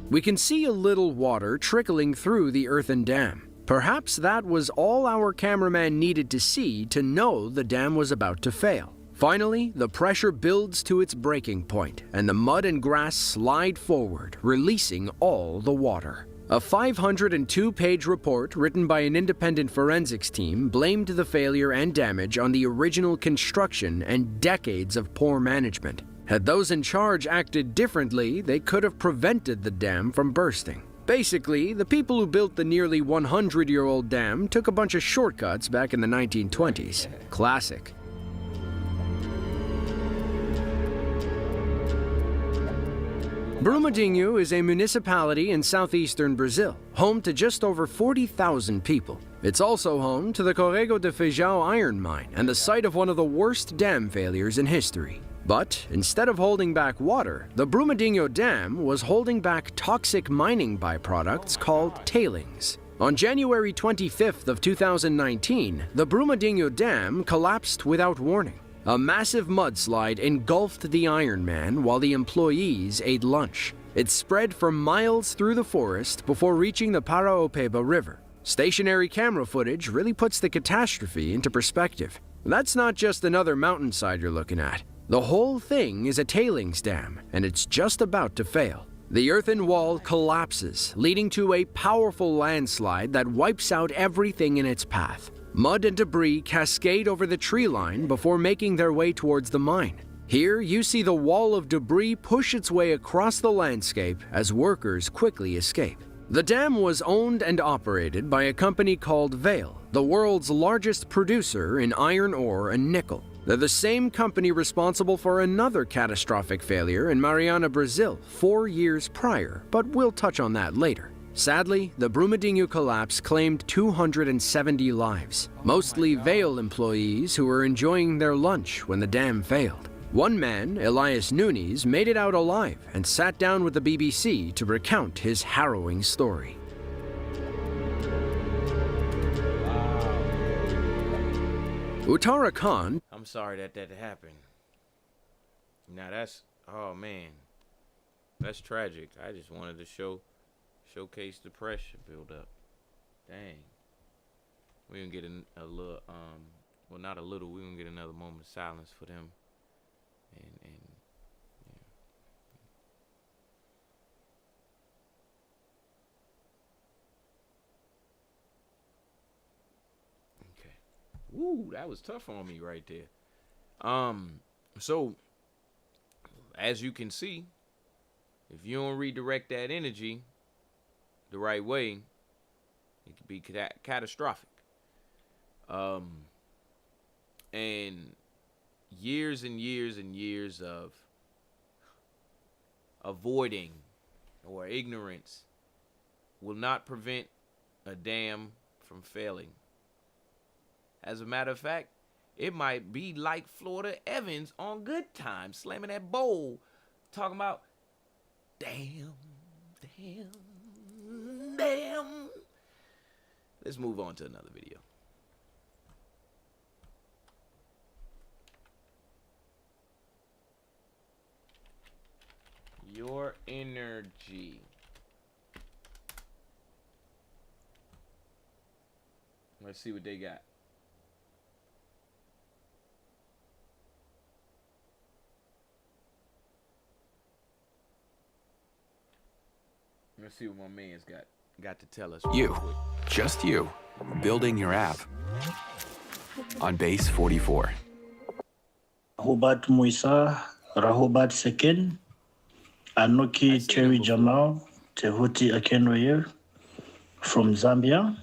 We can see a little water trickling through the earthen dam. Perhaps that was all our cameraman needed to see to know the dam was about to fail. Finally, the pressure builds to its breaking point, and the mud and grass slide forward, releasing all the water. A 502-page report written by an independent forensics team blamed the failure and damage on the original construction and decades of poor management. Had those in charge acted differently, they could have prevented the dam from bursting. Basically, the people who built the nearly 100-year-old dam took a bunch of shortcuts back in the 1920s. Classic. Brumadinho is a municipality in southeastern Brazil, home to just over 40,000 people. It's also home to the Corrego de Feijão iron mine and the site of one of the worst dam failures in history. But instead of holding back water, the Brumadinho Dam was holding back toxic mining byproducts called tailings. On January 25th of 2019, the Brumadinho Dam collapsed without warning. A massive mudslide engulfed the Iron Man while the employees ate lunch. It spread for miles through the forest before reaching the Paraopeba River. Stationary camera footage really puts the catastrophe into perspective. That's not just another mountainside you're looking at. The whole thing is a tailings dam, and it's just about to fail. The earthen wall collapses, leading to a powerful landslide that wipes out everything in its path. Mud and debris cascade over the tree line before making their way towards the mine. Here, you see the wall of debris push its way across the landscape as workers quickly escape. The dam was owned and operated by a company called Vale, the world's largest producer in iron ore and nickel. They're the same company responsible for another catastrophic failure in Mariana, Brazil, 4 years prior, but we'll touch on that later. Sadly, the Brumadinho collapse claimed 270 lives, mostly Vale employees who were enjoying their lunch when the dam failed. One man, Elias Nunes, made it out alive and sat down with the BBC to recount his harrowing story. Uttara Khan. I'm sorry that happened. Now that's, oh man, that's tragic. I just wanted to showcase the pressure build up. Dang. We're gonna get a little Well, not a little. We're gonna get another moment of silence for them. And yeah. Okay. Woo, that was tough on me right there. So as you can see, if you don't redirect that energy the right way, it could be catastrophic. And years and years and years of avoiding or ignorance will not prevent a dam from failing. As a matter of fact, it might be like Florida Evans on Good Times, slamming that bowl, talking about, damn. Let's move on to another video. Your energy. Let's see what they got. Let's see what my man's got to tell us. You, just you, building your app on base 44. Rahobat Muisa, Rahobat Sekin, Anoki Cherry Jamal, Tehuti Akenroye from Zambia.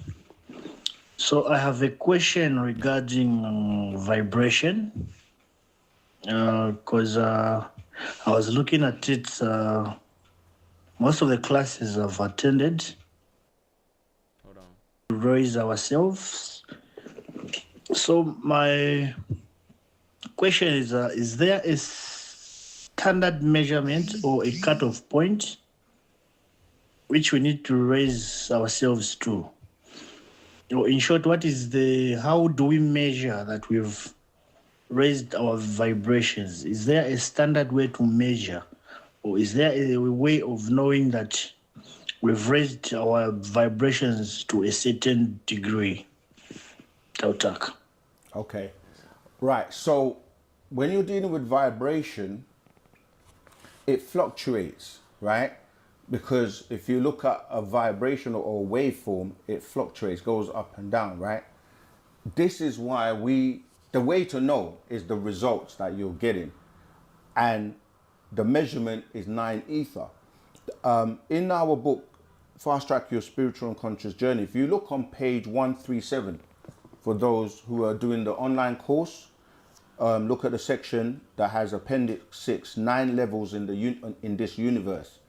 So I have a question regarding vibration, because I was looking at it, most of the classes I've attended. Hold on. To raise ourselves. So my question is there a standard measurement or a cutoff point which we need to raise ourselves to? Or in short, how do we measure that we've raised our vibrations? Is there a standard way to measure? Or is there a way of knowing that we've raised our vibrations to a certain degree? Tautak. Okay. Right. So when you're dealing with vibration, it fluctuates, right? Because if you look at a vibration or a waveform, it fluctuates, goes up and down, right? This is why the way to know is the results that you're getting. And the measurement is 9 ether. In our book, Fast Track Your Spiritual and Conscious Journey, if you look on page 137, for those who are doing the online course, look at the section that has Appendix 6, 9 levels in this universe.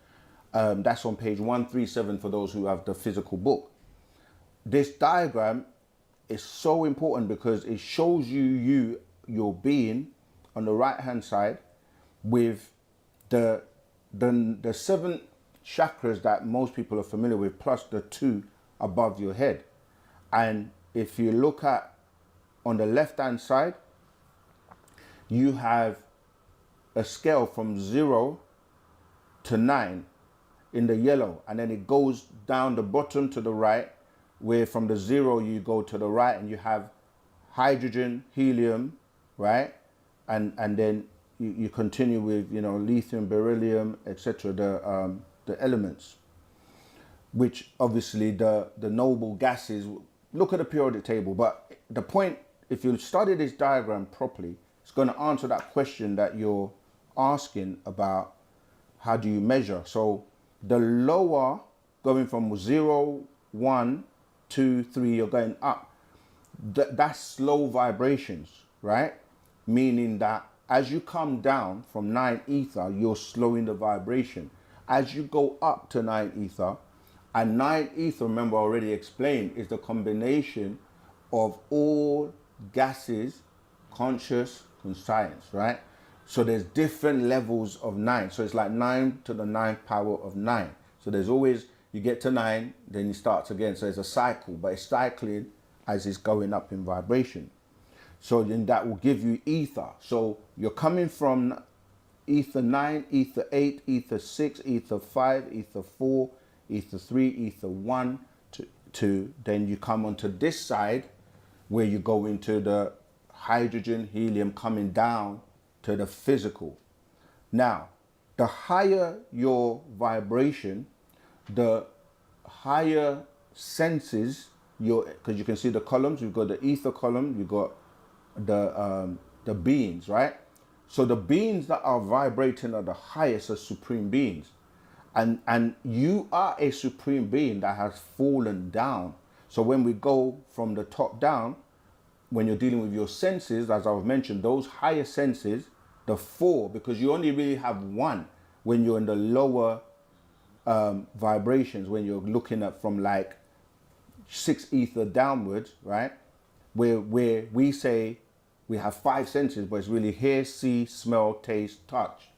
That's on page 137 for those who have the physical book. This diagram is so important because it shows you your being on the right hand side with the 7 chakras that most people are familiar with, plus the 2 above your head. And if you look at on the left hand side, you have a scale from 0 to 9 in the yellow, and then it goes down the bottom to the right, where from the 0 you go to the right and you have hydrogen, helium, right? And then you continue with, lithium, beryllium, etc., the elements, which obviously the noble gases. Look at the periodic table. But the point, if you study this diagram properly, it's going to answer that question that you're asking about how do you measure. So the lower, going from 0, 1, 2, 3, you're going up. That's slow vibrations, right? Meaning that as you come down from 9 ether, you're slowing the vibration. As you go up to 9 ether, and 9 ether, remember I already explained, is the combination of all gases, conscious and science, right? So there's different levels of 9. So it's like 9 to the 9th power of 9. So there's always, you get to 9, then it starts again. So it's a cycle, but it's cycling as it's going up in vibration. So then that will give you ether. So you're coming from ether 9, ether 8, ether 6, ether 5, ether 4, ether 3, ether 1, to then you come onto this side where you go into the hydrogen, helium coming down to the physical. Now, the higher your vibration, the higher senses because you can see the columns. You've got the ether column, you've got the beings, right? So the beings that are vibrating at the highest are supreme beings. And you are a supreme being that has fallen down. So when we go from the top down, when you're dealing with your senses, as I've mentioned, those higher senses, the four, because you only really have one when you're in the lower vibrations, when you're looking at from like 6 ether downwards, right? Where we say we have 5 senses, but it's really hear, see, smell, taste, touch.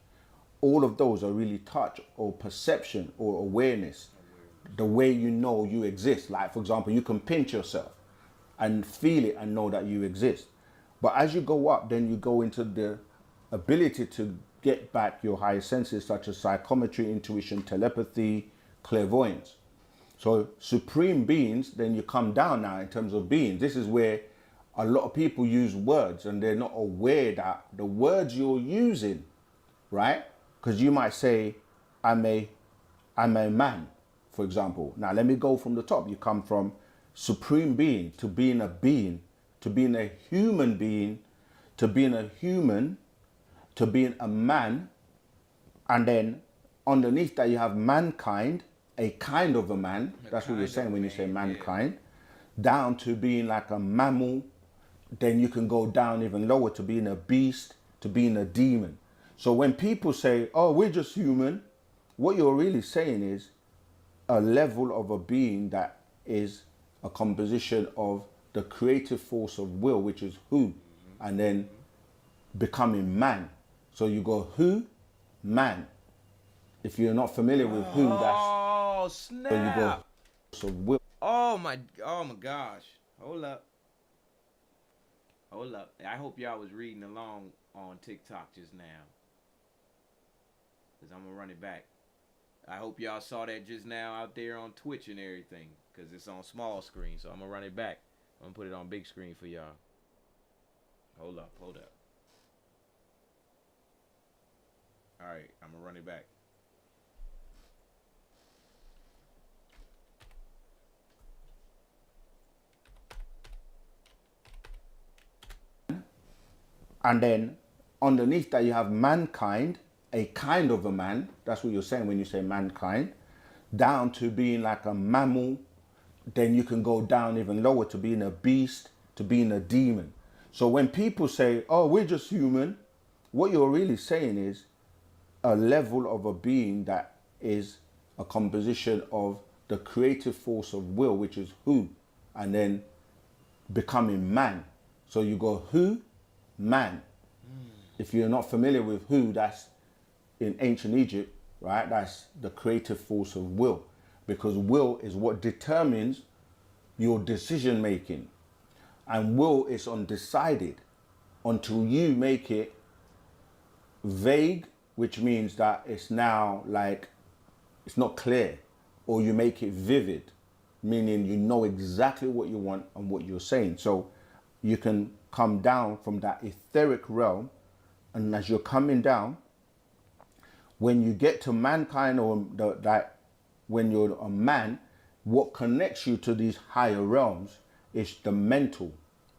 All of those are really touch or perception or awareness, the way you know you exist. Like, for example, you can pinch yourself and feel it and know that you exist. But as you go up, then you go into the ability to get back your higher senses, such as psychometry, intuition, telepathy, clairvoyance. So supreme beings, then you come down now in terms of beings. This is where a lot of people use words and they're not aware that the words you're using, right? Because you might say, I'm a man, for example. Now let me go from the top. You come from supreme being to being a human being, to being a human, to being a man. And then underneath that you have mankind, a kind of a man. That's what you're saying when you say mankind. Down to being like a mammal. Then you can go down even lower to being a beast, to being a demon. So when people say, oh, we're just human, what you're really saying is a level of a being that is a composition of the creative force of will, which is who, and then becoming man. So you go who, man. If you're not familiar with who, that's snap. so you go so will. Oh my gosh. Hold up. I hope y'all was reading along on TikTok just now, because I'm going to run it back. I hope y'all saw that just now out there on Twitch and everything, because it's on small screen. So I'm going to run it back. I'm going to put it on big screen for y'all. Hold up. All right, I'm going to run it back. And then underneath that you have mankind, a kind of a man. That's what you're saying when you say mankind. Down to being like a mammal. Then you can go down even lower to being a beast, to being a demon. So when people say, oh, we're just human, what you're really saying is a level of a being that is a composition of the creative force of will, which is who, and then becoming man. So you go who, man. If you're not familiar with who, that's in ancient Egypt, right? That's the creative force of will, because will is what determines your decision making, and will is undecided until you make it vague, which means that it's now like it's not clear, or you make it vivid, meaning you know exactly what you want and what you're saying. So you can come down from that etheric realm, and as you're coming down, when you get to mankind, or when you're a man, what connects you to these higher realms is the mental.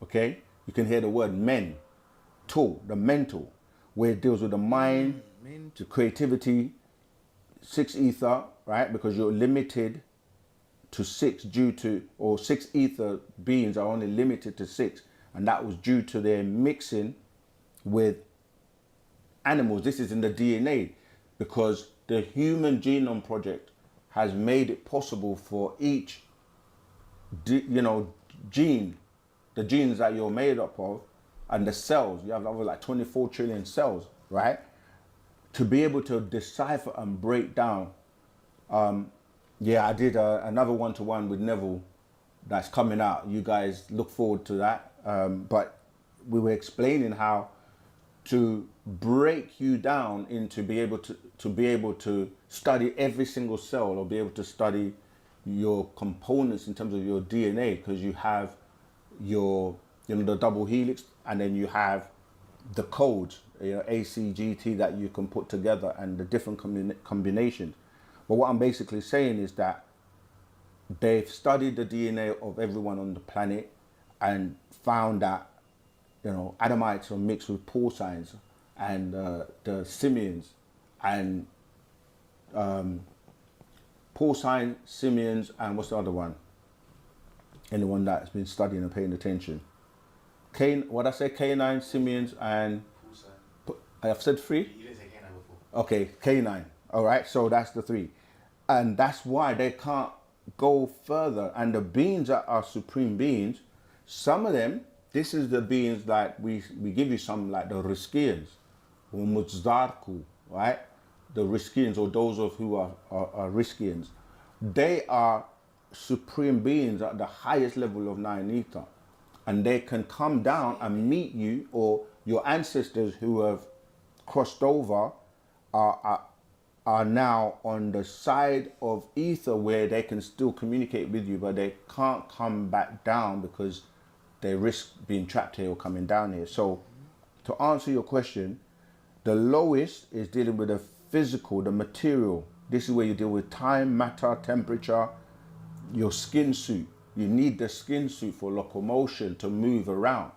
Okay, you can hear the word the mental, where it deals with the mind, the creativity, 6 ether, right? Because you're limited to 6 or 6 ether beings are only limited to 6. And that was due to their mixing with animals. This is in the DNA, because the Human Genome Project has made it possible for each, gene, the genes that you're made up of, and the cells, you have over like 24 trillion cells, right? To be able to decipher and break down. I did another one-to-one with Neville that's coming out. You guys look forward to that. But we were explaining how to break you down into be able to study every single cell, or be able to study your components in terms of your DNA, because you have your you know, the double helix, and then you have the codes, you know, ACGT, that you can put together, and the different combinations. But what I'm basically saying is that they've studied the DNA of everyone on the planet and found that, you know, Adamites are mixed with porcines and the simians, and porcine, simians, and what's the other one? Anyone that's been studying and paying attention. What I say, canine, simians, and I've said 3? You didn't say canine before. Okay, canine. All right, so that's the 3. And that's why they can't go further. And the beings that are supreme beings, some of them, this is the beings like we give you some, like the Riskians or Muzdarku, right? The Riskians, or those of who are Riskians, they are supreme beings at the highest level of 9 ether. And they can come down and meet you, or your ancestors who have crossed over are now on the side of ether where they can still communicate with you, but they can't come back down because they risk being trapped here or coming down here. So to answer your question, the lowest is dealing with the physical, the material. This is where you deal with time, matter, temperature, your skin suit. You need the skin suit for locomotion to move around.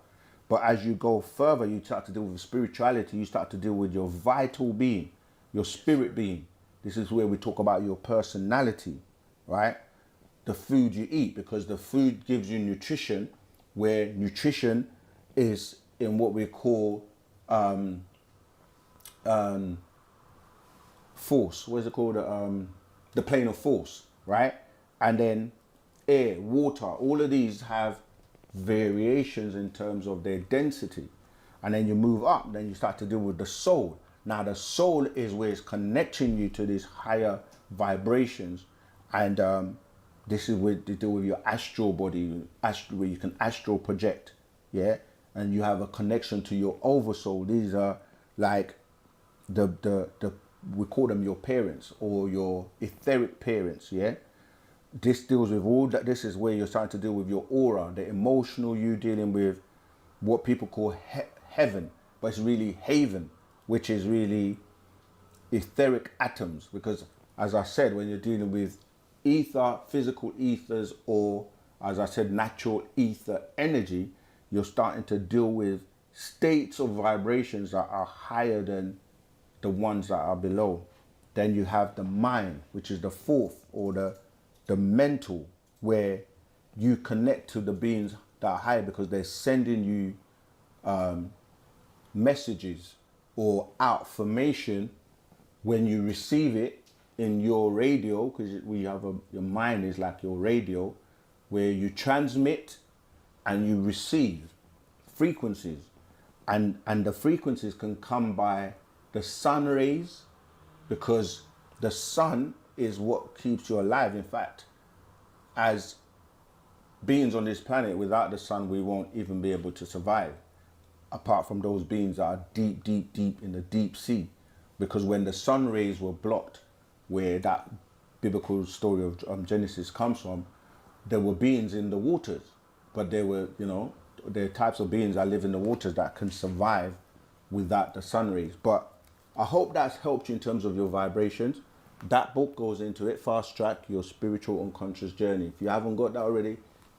But as you go further, you start to deal with spirituality. You start to deal with your vital being, your spirit being. This is where we talk about your personality, right? The food you eat, because the food gives you nutrition, where nutrition is in what we call force. What is it called? The plane of force, right? And then air, water, all of these have variations in terms of their density. And then you move up, then you start to deal with the soul. Now the soul is where it's connecting you to these higher vibrations. And this is where they deal with your astral body, where you can astral project, yeah? And you have a connection to your oversoul. These are like we call them your parents, or your etheric parents, yeah? This deals with all that. This is where you're starting to deal with your aura, the emotional you, dealing with what people call heaven, but it's really haven, which is really etheric atoms. Because as I said, when you're dealing with ether, physical ethers, or as I said, natural ether energy, you're starting to deal with states of vibrations that are higher than the ones that are below. Then you have the mind, which is the 4th, or the mental, where you connect to the beings that are higher, because they're sending you messages or information. When you receive it in your radio, because we have your mind is like your radio, where you transmit and you receive frequencies, and the frequencies can come by the sun rays, because the sun is what keeps you alive. In fact, as beings on this planet, without the sun, we won't even be able to survive, apart from those beings that are deep, deep, deep in the deep sea. Because when the sun rays were blocked, where that biblical story of Genesis comes from, there were beings in the waters, but there were, you know, there are types of beings that live in the waters that can survive without the sun rays. But I hope that's helped you in terms of your vibrations. That book goes into it, Fast Track Your Spiritual Unconscious Journey. If you haven't got that already,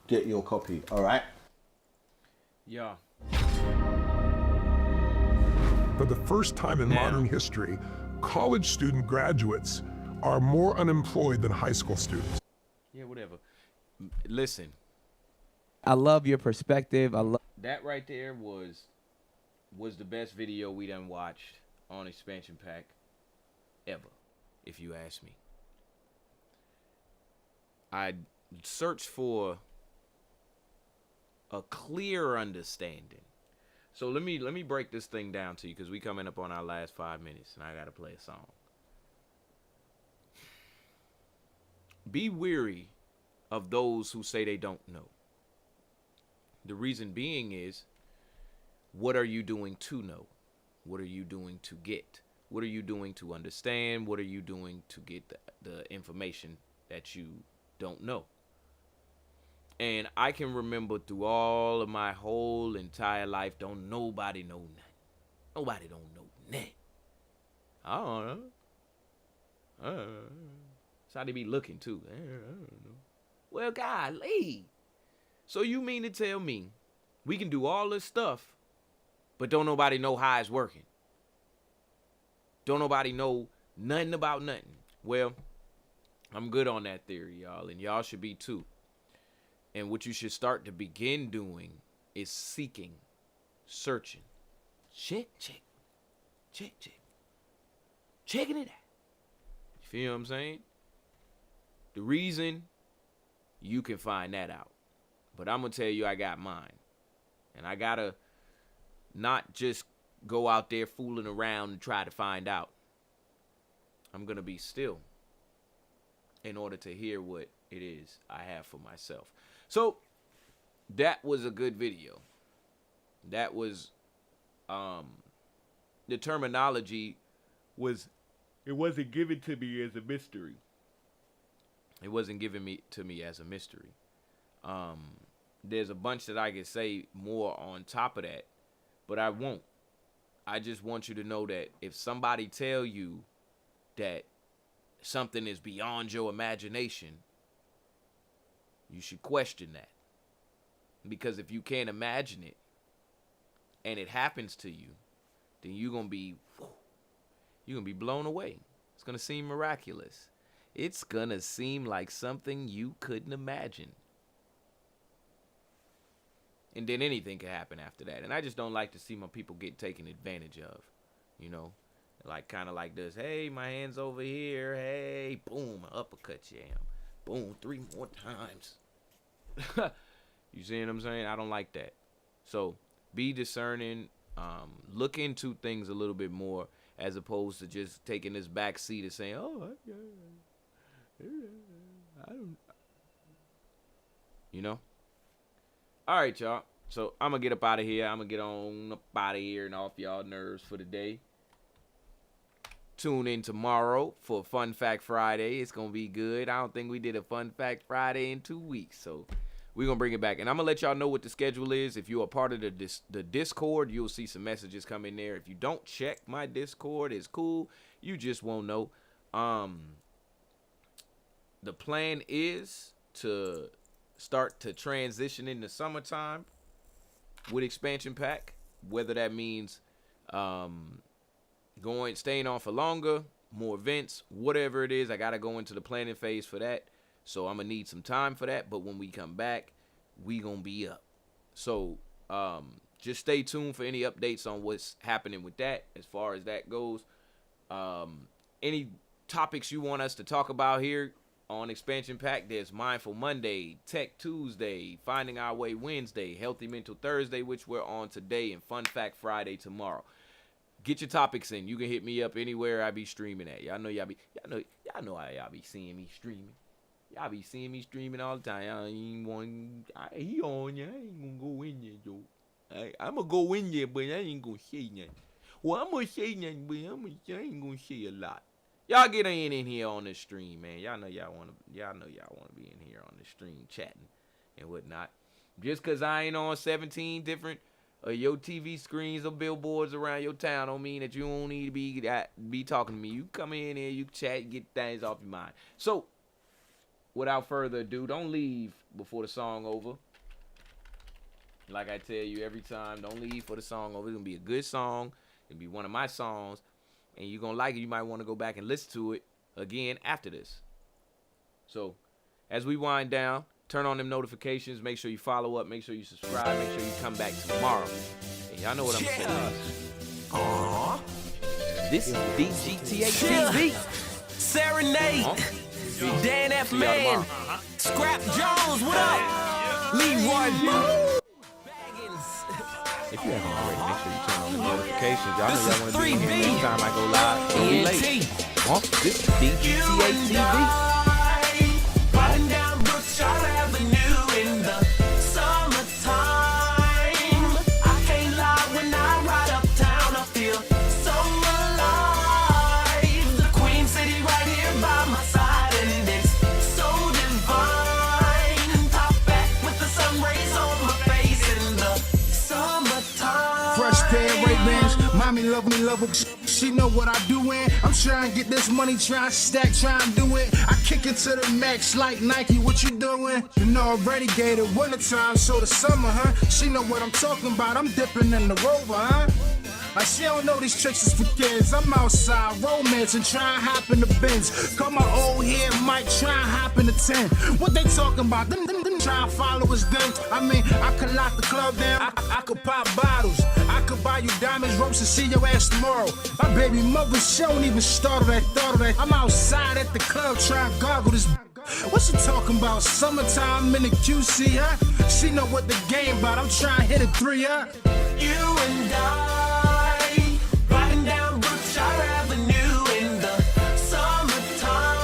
get your copy, all right? Yeah. For the first time in modern history, college student graduates are more unemployed than high school students. Yeah, whatever. Listen. I love your perspective. That right there was the best video we done watched on Expansion Pack ever, if you ask me. I searched for a clear understanding. So let me break this thing down to you, because we coming up on our last 5 minutes and I gotta play a song. Be weary of those who say they don't know. The reason being is, what are you doing to know? What are you doing to get? What are you doing to understand? What are you doing to get the information that you don't know? And I can remember through all of my whole entire life, don't nobody know nothing. Nobody don't know nothing. I don't know. That's how they be looking too. I don't know. Well, golly. So you mean to tell me we can do all this stuff, but don't nobody know how it's working? Don't nobody know nothing about nothing? Well, I'm good on that theory, y'all, and y'all should be too. And what you should start to begin doing is seeking, searching. Checking it out. You feel what I'm saying? The reason you can find that out. But I'm going to tell you I got mine. And I got to not just go out there fooling around and try to find out. I'm going to be still in order to hear what it is I have for myself. So that was a good video. That was the terminology was, it wasn't given to me as a mystery. It wasn't given to me as a mystery. There's a bunch that I could say more on top of that, but I won't. I just want you to know that if somebody tell you that something is beyond your imagination, you should question that. Because if you can't imagine it and it happens to you, then you're going to be blown away. It's going to seem miraculous. It's going to seem like something you couldn't imagine. And then anything can happen after that. And I just don't like to see my people get taken advantage of, you know, like kind of like this. Hey, my hand's over here. Hey, boom, uppercut you. Boom, 3 more times. You see what I'm saying? I don't like that. So be discerning. Look into things a little bit more as opposed to just taking this back seat and saying, oh, I don't, you know? All right, y'all. So I'm going to get up out of here. I'm going to get on up out of here and off y'all nerves for the day. Tune in tomorrow for Fun Fact Friday. It's going to be good. I don't think we did a Fun Fact Friday in 2 weeks. So we're going to bring it back. And I'm going to let y'all know what the schedule is. If you're a part of the Discord, you'll see some messages come in there. If you don't check my Discord, it's cool. You just won't know. The plan is to start to transition in the summertime with Expansion Pack, whether that means staying on for longer, more events, whatever it is. I got to go into the planning phase for that. So I'm going to need some time for that. But when we come back, we going to be up. So just stay tuned for any updates on what's happening with that as far as that goes. Any topics you want us to talk about here on Expansion Pack, there's Mindful Monday, Tech Tuesday, Finding Our Way Wednesday, Healthy Mental Thursday, which we're on today, and Fun Fact Friday tomorrow. Get your topics in. You can hit me up anywhere I be streaming at. Y'all know how y'all be seeing me streaming. Y'all be seeing me streaming all the time. I ain't on ya. I ain't gonna go in there, though. I'm gonna go in there, but I ain't gonna say nothing. Well, I'm gonna say nothing, but I ain't gonna say a lot. Y'all get in here on this stream, man. Y'all know y'all wanna be in here on the stream chatting and whatnot. Just cause I ain't on 17 different your TV screens or billboards around your town don't mean that you don't need to be talking to me. You come in here, you chat, get things off your mind. So, without further ado, don't leave before the song over. Like I tell you every time, don't leave for the song over. It's gonna be a good song. It'll be one of my songs. And you're going to like it. You might want to go back and listen to it again after this. So, as we wind down, turn on them notifications. Make sure you follow up. Make sure you subscribe. Make sure you come back tomorrow. And y'all know what I'm saying. This is DGTA TV. Serenade. Dan F. Man. Scrap Jones, what up? Leroy Moon. If you haven't already, make sure you turn on the notifications. Y'all know y'all want to be in here next time I go live. Don't be late. This is DGTA TV. Riding down Brookshire Avenue in the summertime. I can't lie, when I ride uptown, I feel so alive. The Queen City right here by my side, and it's so divine. Top back with fresh pair of Ray-Bans. Mommy love me, love her. She know what I doin'. I'm trying to get this money, trying to stack, trying to do it. I kick it to the max like Nike, what you doing? You know already gave it wintertime, so the summer, huh? She know what I'm talking about, I'm dipping in the Rover, huh? Like she don't know these tricks is for kids. I'm outside romancing, trying to hop in the Benz. Call my old head Mike, trying to hop in the 10. What they talking about? Them trying to follow us then. I mean, I could lock the club down. I could pop bottles. I could buy you diamonds, ropes, and see your ass tomorrow. My baby mother, she don't even start of that, thought of that. I'm outside at the club trying to gargle this. What she talking about? Summertime in the QC, huh? She know what the game about. I'm trying to hit a 3, huh? You and I, riding down Brookshire Avenue in the summertime.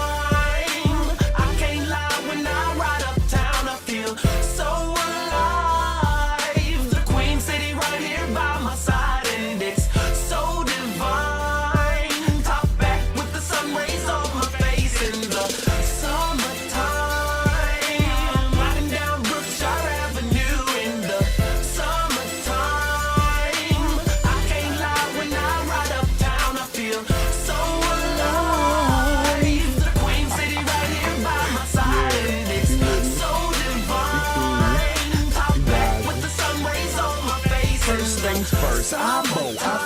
I can't lie, when I ride uptown, I feel so alive. The Queen City right here by my side, and it's so divine. Top back with the sun rays on my face in the summertime. Riding down Brookshire Avenue in the summertime. I can't lie, when I ride uptown, I feel so alive. The Queen City right here by my side, and it's so divine. Top back with the sun rays on my face. First things first, I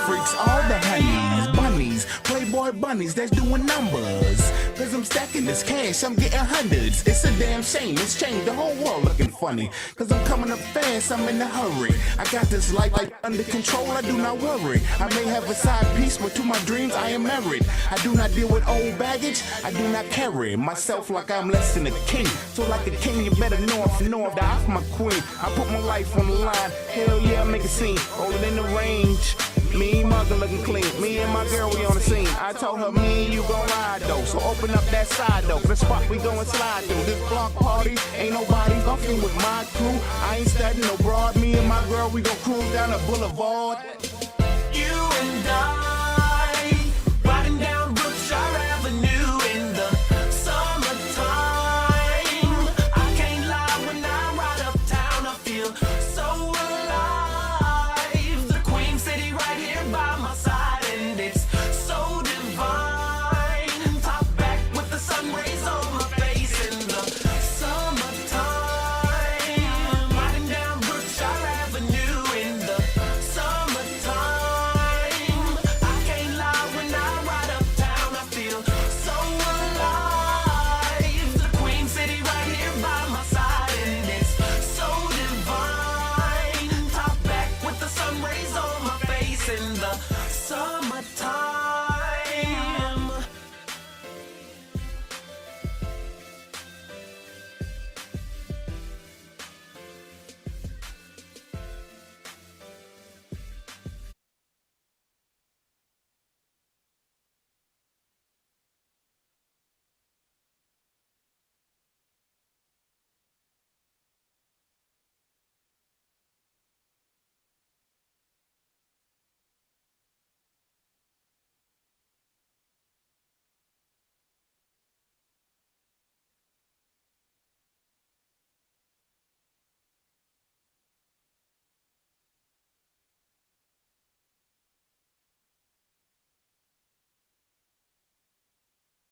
freaks all the honeys, bunnies, playboy bunnies that's doing numbers. Cause I'm stacking this cash, I'm getting hundreds. It's a damn shame, it's changed the whole world looking funny. Cause I'm coming up fast, I'm in a hurry. I got this life under control, I do not worry. I may have a side piece, but to my dreams I am married. I do not deal with old baggage, I do not carry myself like I'm less than a king. So like a king, you better know if die for my queen. I put my life on the line, hell yeah, I make a scene. Rolling in the range, me and mother looking clean. Me and my girl, we on the scene. I told her, me and you gon' ride though. So open up that side though. The spot we gon' slide through. This block party, ain't nobody fucking with my crew. I ain't studying no broad. Me and my girl, we gon' cruise down the boulevard. You and I, riding down Brookshire Avenue in the summertime. I can't lie, when I ride uptown, I feel so alive. The Queen City right here by my side, and it's so divine. Top back with the sun rays on my face in the summertime. Riding down Brookshire Avenue in the summertime. I can't lie, when I ride uptown, I feel so alive. The Queen City right here by my side, and it's so divine. Top back with the sun rays on my face in the summertime.